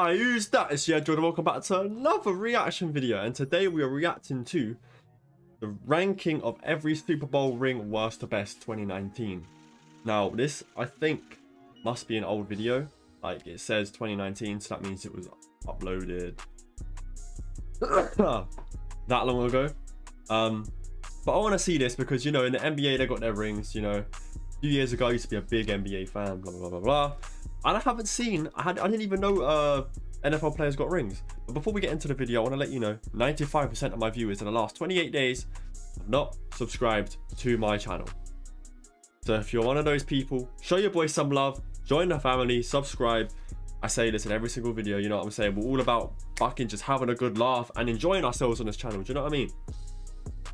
I use that as YeaJord. Welcome back to another reaction video, and today we are reacting to the ranking of every Super Bowl ring worst to best 2019. Now this I think must be an old video, like it says 2019, so that means it was uploaded that long ago. But I want to see this because, you know, in the NBA they got their rings. You know, a few years ago I used to be a big NBA fan, blah blah blah blah, and I haven't seen, I didn't even know NFL players got rings. But before we get into the video, I want to let you know 95% of my viewers in the last 28 days have not subscribed to my channel. So if you're one of those people, show your boy some love, join the family, subscribe. I say this in every single video, you know what I'm saying? We're all about fucking just having a good laugh and enjoying ourselves on this channel, do you know what I mean?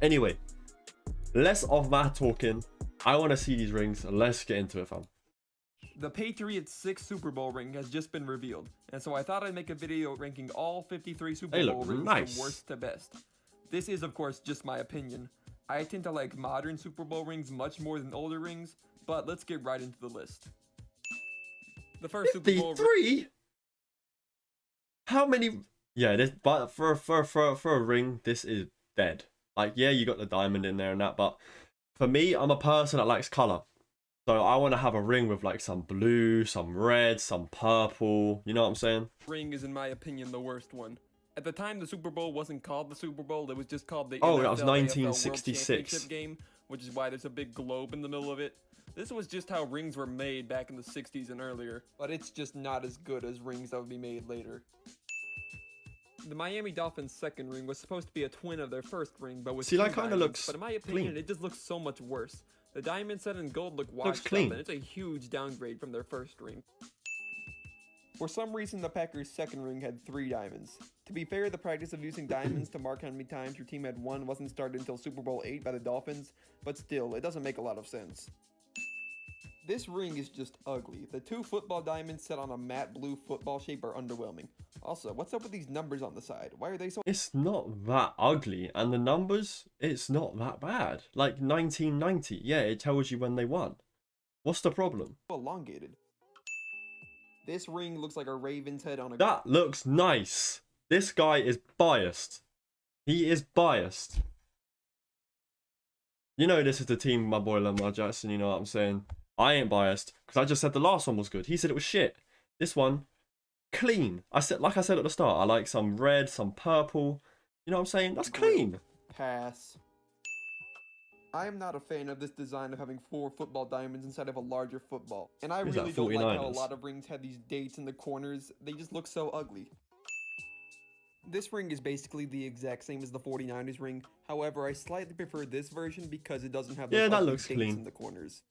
Anyway, less of that talking. I want to see these rings. Let's get into it, fam. The Patriots' 6th Super Bowl ring has just been revealed, and so I thought I'd make a video ranking all 53 Super Bowl rings from worst to best. This is, of course, just my opinion. I tend to like modern Super Bowl rings much more than older rings, but let's get right into the list. The first 53? Super Bowl ring. How many? Yeah, this, but for a ring, this is dead. Like, yeah, you got the diamond in there and that, but for me, I'm a person that likes color. So I want to have a ring with like some blue, some red, some purple. You know what I'm saying? Ring is, in my opinion, the worst one. At the time, the Super Bowl wasn't called the Super Bowl. It was just called the NFL, that was 1966 game, which is why there's a big globe in the middle of it. This was just how rings were made back in the 60s and earlier, but it's just not as good as rings that would be made later. The Miami Dolphins' second ring was supposed to be a twin of their first ring, but with that kind of looks, but in my opinion, clean. It just looks so much worse. The diamond set in gold look washed up, and it's a huge downgrade from their first ring. For some reason, the Packers' second ring had 3 diamonds. To be fair, the practice of using diamonds to mark how many times your team had won wasn't started until Super Bowl 8 by the Dolphins, but still, it doesn't make a lot of sense. This ring is just ugly. The 2 football diamonds set on a matte blue football shape are underwhelming. Also, what's up with these numbers on the side? Why are they so... It's not that ugly, and the numbers, it's not that bad. Like 1990, yeah, it tells you when they won. What's the problem? Elongated. This ring looks like a raven's head on a... That looks nice. This guy is biased. He is biased. You know this is the team, my boy Lamar Jackson, you know what I'm saying? I ain't biased, because I just said the last one was good. He said it was shit. This one, clean. Like I said at the start, I like some red, some purple. You know what I'm saying? That's clean. Pass. I am not a fan of this design of having 4 football diamonds inside of a larger football. And I really don't like how a lot of rings have these dates in the corners. They just look so ugly. This ring is basically the exact same as the 49ers ring. However, I slightly prefer this version because it doesn't have those dates in the corners.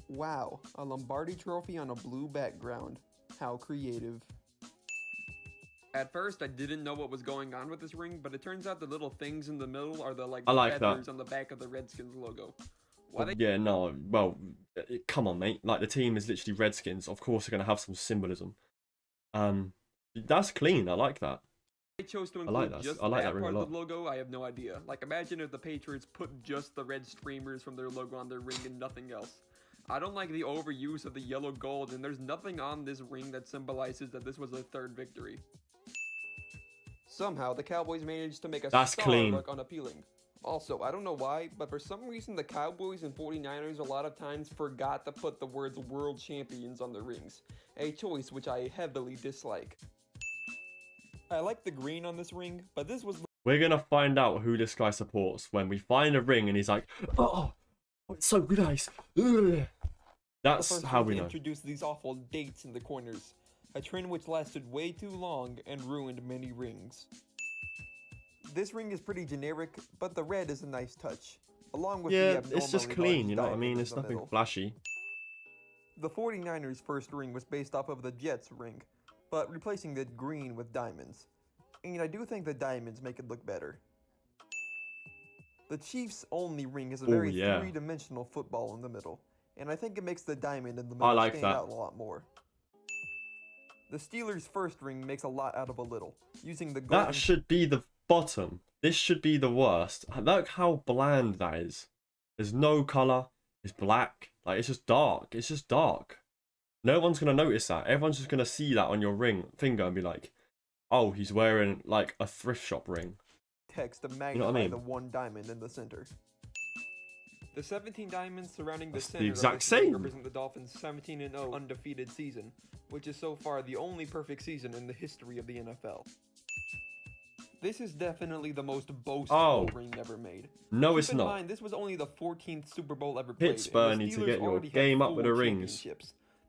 Wow, a Lombardi trophy on a blue background. How creative. At first, I didn't know what was going on with this ring, but it turns out the little things in the middle are the feathers on the back of the Redskins logo. Yeah, no, well, come on, mate. Like, the team is literally Redskins. Of course, they're going to have some symbolism. That's clean. I like that. They chose to include just that part of the logo. I have no idea. Like, imagine if the Patriots put just the red streamers from their logo on their ring and nothing else. I don't like the overuse of the yellow gold, and there's nothing on this ring that symbolizes that this was their 3rd victory. Somehow, the Cowboys managed to make a star look unappealing. Also, I don't know why, but for some reason the Cowboys and 49ers a lot of times forgot to put the words World Champions on their rings, a choice which I heavily dislike. I like the green on this ring, but this was... We're gonna find out who this guy supports when we find a ring and he's like, oh, it's so nice. Ugh. That's how we know. Introduced these awful dates in the corners, a trend which lasted way too long and ruined many rings. This ring is pretty generic, but the red is a nice touch, along with the abnormally it's just clean, you know what I mean? It's nothing flashy. The 49ers' first ring was based off of the Jets ring, but replacing the green with diamonds. And I do think the diamonds make it look better. The Chiefs' only ring is a very 3-dimensional football in the middle, and I think it makes the diamond in the middle stand out a lot more. The Steelers' first ring makes a lot out of a little, using the golden... That should be the bottom. This should be the worst. Look how bland that is. There's no color. It's black. Like, it's just dark. It's just dark. No one's gonna notice that. Everyone's just gonna see that on your ring finger and be like, "Oh, he's wearing like a thrift shop ring." Text to magnify You know what I mean? the one diamond in the center. The 17 diamonds surrounding the That's center the exact of this ring same. represent the Dolphins' 17-0 undefeated season, which is so far the only perfect season in the history of the NFL. This is definitely the most boastful ring ever made. No, Keep it's in not. mind, this was only the 14th Super Bowl ever played. Pittsburgh need to get your game up with the rings.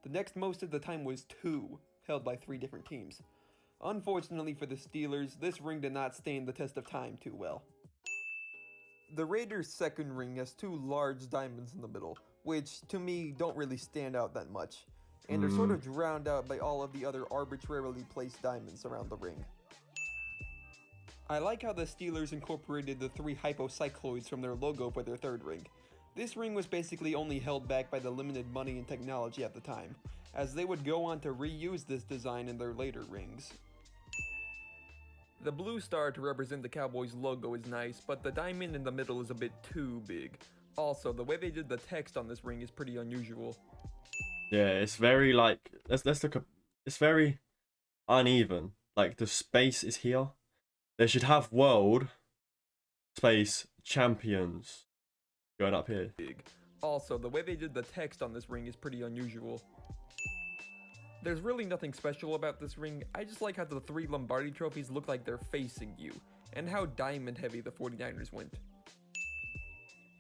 The next most at the time was 2, held by 3 different teams. Unfortunately for the Steelers, this ring did not stand the test of time too well. The Raiders' second ring has 2 large diamonds in the middle, which to me don't really stand out that much, and are sort of drowned out by all of the other arbitrarily placed diamonds around the ring. I like how the Steelers incorporated the 3 hypocycloids from their logo for their third ring. This ring was basically only held back by the limited money and technology at the time, as they would go on to reuse this design in their later rings. The blue star to represent the Cowboys logo is nice, but the diamond in the middle is a bit too big. Also, the way they did the text on this ring is pretty unusual. Yeah, it's very like, let's look at, it's very uneven. Like the space is here. They should have world space champions going up here. Also, the way they did the text on this ring is pretty unusual. There's really nothing special about this ring. I just like how the 3 Lombardi trophies look like they're facing you, and how diamond heavy the 49ers went.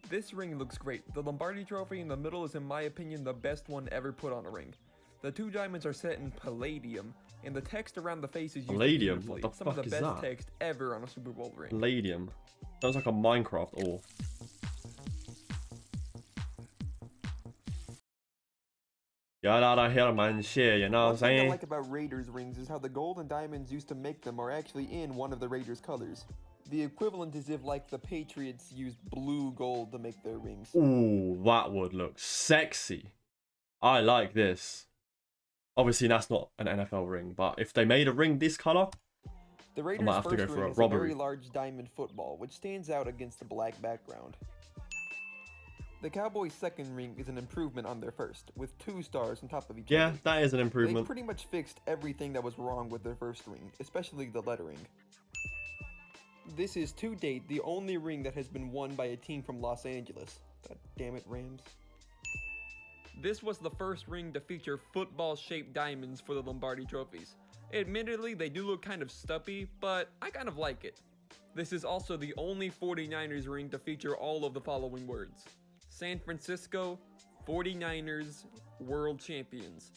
This ring looks great. The Lombardi trophy in the middle is in my opinion the best one ever put on a ring. The 2 diamonds are set in palladium, and the text around the face is used Palladium? beautifully. What the Some of fuck the is best that? text ever on a Super Bowl ring. Palladium. Sounds like a Minecraft ore. Yeah, I hear man shit, you know what I'm One thing I saying? like about Raiders rings is how the gold and diamonds used to make them are actually in one of the Raiders colors. The equivalent is if like the Patriots used blue gold to make their rings. Ooh, that would look sexy. I like this. Obviously, that's not an NFL ring, but if they made a ring this color, The Raiders' have to first go for ring a is a robbery. very large diamond football, which stands out against the black background. The Cowboys' second ring is an improvement on their first, with 2 stars on top of each yeah, other. that is an They improvement. pretty much fixed everything that was wrong with their first ring, especially the lettering. This is to date the only ring that has been won by a team from Los Angeles. God damn it, Rams. This was the first ring to feature football-shaped diamonds for the Lombardi trophies. Admittedly, they do look kind of stumpy, but I kind of like it. This is also the only 49ers ring to feature all of the following words. San Francisco 49ers World Champions.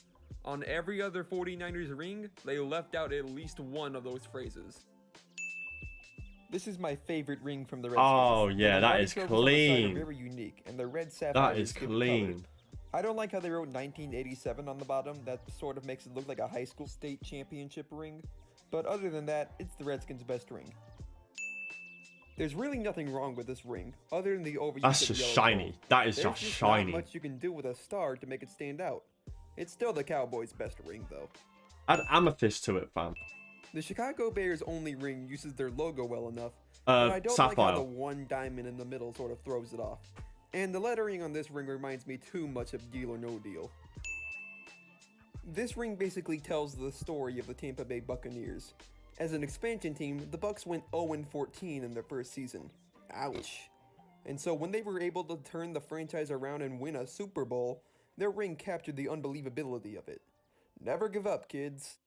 On every other 49ers ring, they left out at least one of those phrases. This is my favorite ring from the Redskins. Oh yeah, that is clean. Very unique, and the red sapphire That is given clean. color. I don't like how they wrote 1987 on the bottom. That sort of makes it look like a high school state championship ring. But other than that, it's the Redskins' best ring. There's really nothing wrong with this ring, other than the overuse That's of just yellow shiny. gold. That is There's just just shiny. not much you can do with a star to make it stand out. It's still the Cowboys' best ring, though. Add amethyst to it, fam. The Chicago Bears' only ring uses their logo well enough, but I don't like how the sapphire. one diamond in the middle sort of throws it off. And the lettering on this ring reminds me too much of Deal or No Deal. This ring basically tells the story of the Tampa Bay Buccaneers. As an expansion team, the Bucs went 0-14 in their first season. Ouch. And so when they were able to turn the franchise around and win a Super Bowl, their ring captured the unbelievability of it. Never give up, kids.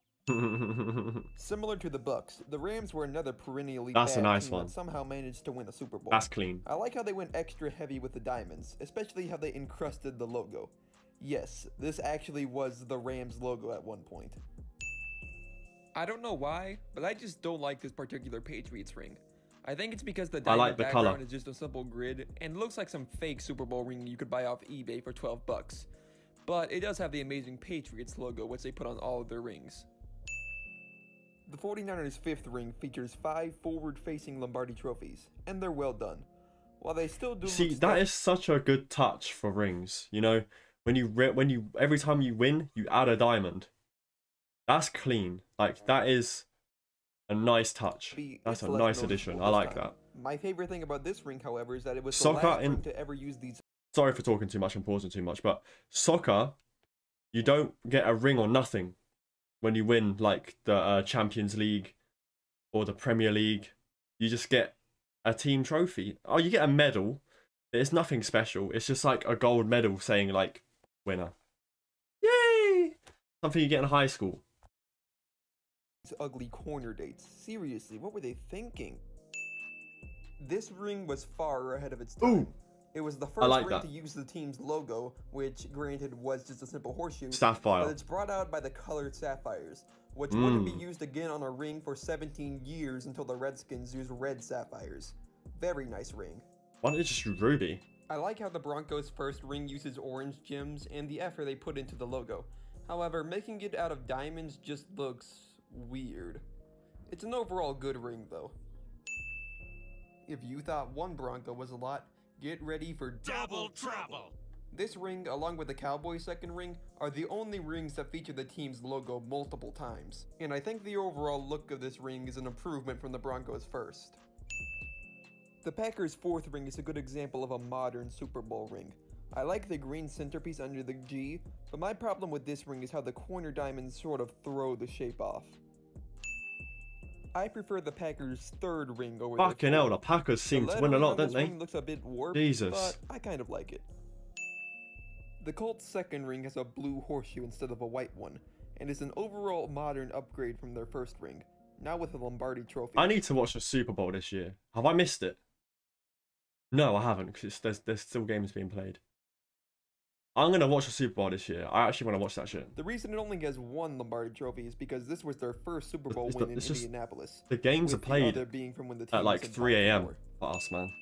Similar to the Bucs, the Rams were another perennially That's a bad nice team one. that somehow managed to win a Super Bowl. That's clean. I like how they went extra heavy with the diamonds, especially how they encrusted the logo. Yes, this actually was the Rams logo at one point. I don't know why, but I just don't like this particular Patriots ring. I think it's because the diamond like the background color. is just a simple grid and looks like some fake Super Bowl ring you could buy off eBay for $12. But it does have the amazing Patriots logo, which they put on all of their rings. The 49ers' fifth ring features 5 forward-facing Lombardi trophies, and they're well done. While they still do See, look that is such a good touch for rings. You know, when you every time you win, you add a diamond. That's clean. Like that is a nice touch. That's a less nice noticeable addition. I this like time. that. My favorite thing about this ring, however, is that it was the Soccer last in- ring to ever use these. Sorry for talking too much and pausing too much, but soccer you don't get a ring or nothing when you win like the Champions League or the Premier League. You just get a team trophy. Oh, you get a medal. It's nothing special. It's just like a gold medal saying like winner. Yay! Something you get in high school. These ugly corner dates. Seriously, what were they thinking? This ring was far ahead of its time. Ooh, it was the first like ring that. to use the team's logo, which granted was just a simple horseshoe. Sapphire. But it's brought out by the colored sapphires, which wouldn't be used again on a ring for 17 years until the Redskins used red sapphires. Very nice ring. Why don't they just use ruby? I like how the Broncos' first ring uses orange gems and the effort they put into the logo. However, making it out of diamonds just looks weird. It's an overall good ring though. If you thought one Bronco was a lot, get ready for double trouble! This ring, along with the Cowboys' second ring, are the only rings that feature the team's logo multiple times. And I think the overall look of this ring is an improvement from the Broncos' first. The Packers' fourth ring is a good example of a modern Super Bowl ring. I like the green centerpiece under the G, but my problem with this ring is how the corner diamonds sort of throw the shape off. I prefer the Packers' third ring over their Fucking hell, the Packers seem to win a lot, don't they? Ring looks a bit warped, Jesus. but I kind of like it. The Colts' second ring has a blue horseshoe instead of a white one, and is an overall modern upgrade from their first ring, now with a Lombardi trophy. I need to watch the Super Bowl this year. Have I missed it? No, I haven't, because there's still games being played. I'm going to watch the Super Bowl this year. I actually want to watch that shit. The reason it only has one Lombardi trophy is because this was their first Super Bowl win in Indianapolis. The games are played being from when the team at like 3 a.m. for us, man.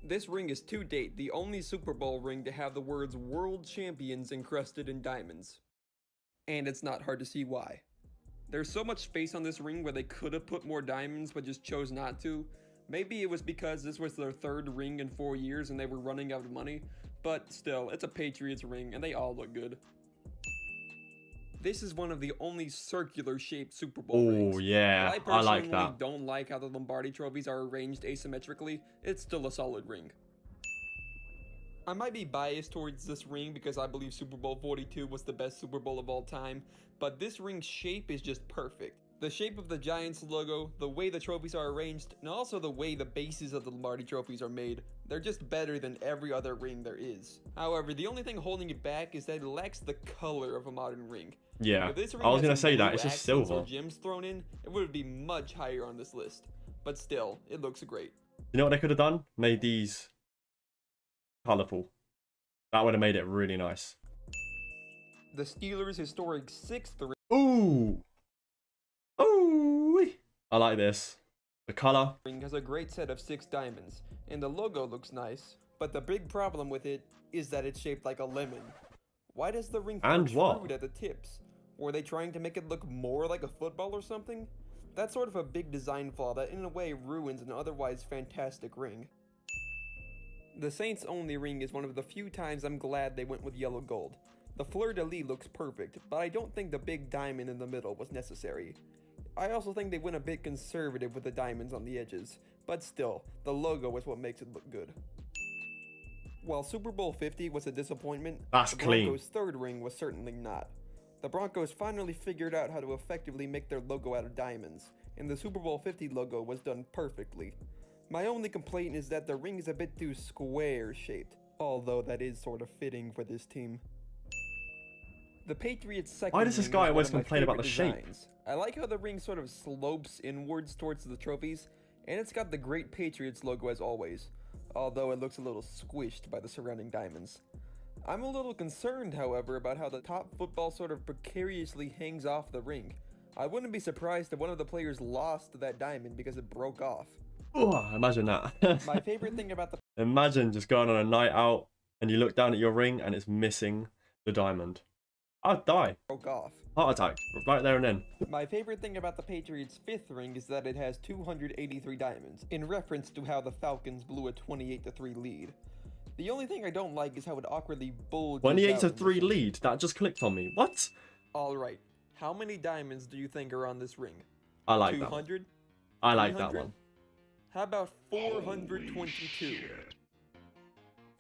This ring is to date the only Super Bowl ring to have the words World Champions encrusted in diamonds. And it's not hard to see why. There's so much space on this ring where they could have put more diamonds but just chose not to. Maybe it was because this was their third ring in 4 years and they were running out of money, but still, it's a Patriots ring and they all look good. This is one of the only circular shaped Super Bowl rings. Oh yeah, I like that. I don't like how the Lombardi trophies are arranged asymmetrically. It's still a solid ring. I might be biased towards this ring because I believe Super Bowl 42 was the best Super Bowl of all time, but this ring's shape is just perfect. The shape of the Giants logo, the way the trophies are arranged, and also the way the bases of the Lombardi trophies are made, they're just better than every other ring there is. However, the only thing holding it back is that it lacks the color of a modern ring. Yeah, If this ring I was had going to some say that, blue it's just accents silver. or gems thrown in, it would be much higher on this list. But still, it looks great. You know what they could have done? Made these colourful. That would have made it really nice. The Steelers' historic sixth ring. Ooh! Ooh! I like this. The colour. Ring has a great set of 6 diamonds, and the logo looks nice, but the big problem with it is that it's shaped like a lemon. Why does the ring protrude at the tips? Were they trying to make it look more like a football or something? That's sort of a big design flaw that in a way ruins an otherwise fantastic ring. The Saints only ring is one of the few times I'm glad they went with yellow gold. The fleur-de-lis looks perfect, but I don't think the big diamond in the middle was necessary. I also think they went a bit conservative with the diamonds on the edges, but still, the logo is what makes it look good. While Super Bowl 50 was a disappointment, the Broncos' third ring was certainly not. The Broncos finally figured out how to effectively make their logo out of diamonds, and the Super Bowl 50 logo was done perfectly. My only complaint is that the ring is a bit too square-shaped, although that is sort of fitting for this team. The Patriots' second Why does this guy always complain about the shape? I like how the ring sort of slopes inwards towards the trophies, and it's got the great Patriots logo as always, although it looks a little squished by the surrounding diamonds. I'm a little concerned, however, about how the top football sort of precariously hangs off the ring. I wouldn't be surprised if one of the players lost that diamond because it broke off. Oh, imagine that. My favorite thing about the... Imagine just going on a night out and you look down at your ring and it's missing the diamond. I'd die. Broke off. Heart attack, right there and then. My favorite thing about the Patriots' fifth ring is that it has 283 diamonds, in reference to how the Falcons blew a 28-3 lead. The only thing I don't like is how it awkwardly bulges 28-3 lead? That just clicked on me. What? Alright, how many diamonds do you think are on this ring? I like 200? that. I like that one. How about 422?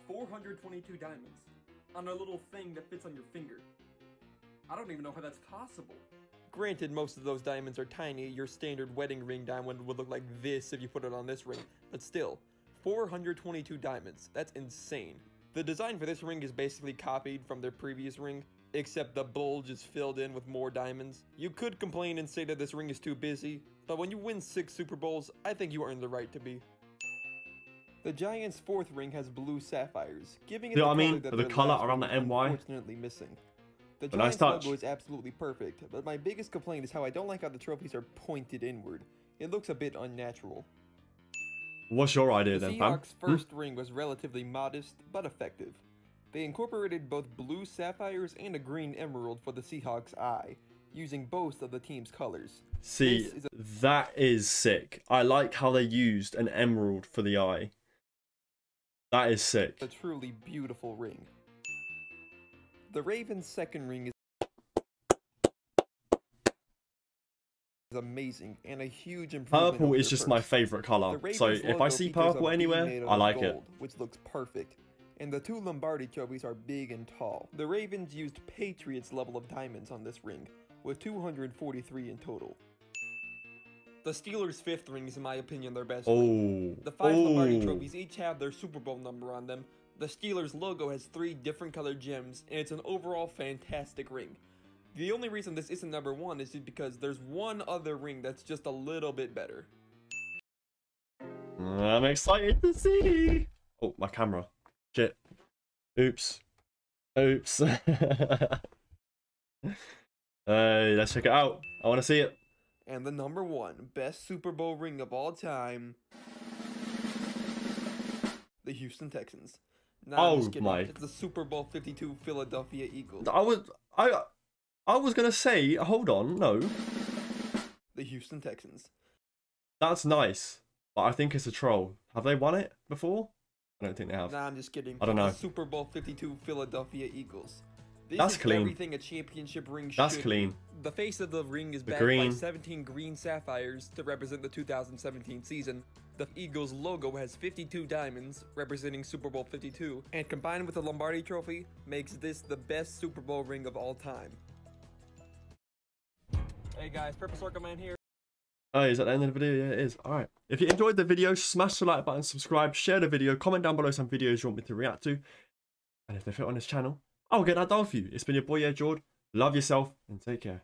422 diamonds on a little thing that fits on your finger. I don't even know how that's possible. Granted, most of those diamonds are tiny. Your standard wedding ring diamond would look like this if you put it on this ring, but still, 422 diamonds. That's insane. The design for this ring is basically copied from their previous ring, except the bulge is filled in with more diamonds. You could complain and say that this ring is too busy, but when you win 6 Super Bowls, I think you earn the right to be. The Giants' 4th ring has blue sapphires, giving it the color around the NY. Unfortunately missing. The Nice Giants touch. logo is absolutely perfect, but my biggest complaint is how I don't like how the trophies are pointed inward. It looks a bit unnatural. What's your idea The then, fam? Seahawks' first ring was relatively modest, but effective. They incorporated both blue sapphires and a green emerald for the Seahawks' eye, using both of the team's colors. See, that is sick. I like how they used an emerald for the eye. That is sick. A truly beautiful ring. The Ravens' 2nd ring is amazing and a huge improvement. Purple over is the just first. my favorite color. So if I logo see features a purple bee anywhere, made out I of like it. gold, which looks perfect. And the 2 Lombardi trophies are big and tall. The Ravens used Patriots level of diamonds on this ring, with 243 in total. The Steelers' 5th ring is, in my opinion, their best ring. The 5 Lombardi trophies each have their Super Bowl number on them. The Steelers' logo has 3 different colored gems, and it's an overall fantastic ring. The only reason this isn't number 1 is because there's one other ring that's just a little bit better. I'm excited to see. Oh, my camera. Shit. Oops. Oops. Hey, let's check it out. I want to see it. And the number 1 best Super Bowl ring of all time, the Houston Texans. Nah, I'm just kidding. It's the Super Bowl 52 Philadelphia Eagles. I was gonna say, hold on, no. The Houston Texans. That's nice, but I think it's a troll. Have they won it before? I don't think they have. Nah, I'm just kidding. I don't know. The Super Bowl 52 Philadelphia Eagles. This That's is clean. Everything a championship ring should That's clean. be. The face of the ring is backed by 17 green sapphires to represent the 2017 season. The Eagles logo has 52 diamonds, representing Super Bowl 52, and combined with the Lombardi trophy, makes this the best Super Bowl ring of all time. Hey guys, Purple Circle Man here. Oh, is that the end of the video? Yeah, it is. Alright. If you enjoyed the video, smash the like button, subscribe, share the video, comment down below some videos you want me to react to. And if they fit on this channel, I'll get that done for you. It's been your boy YeaJord. Love yourself and take care.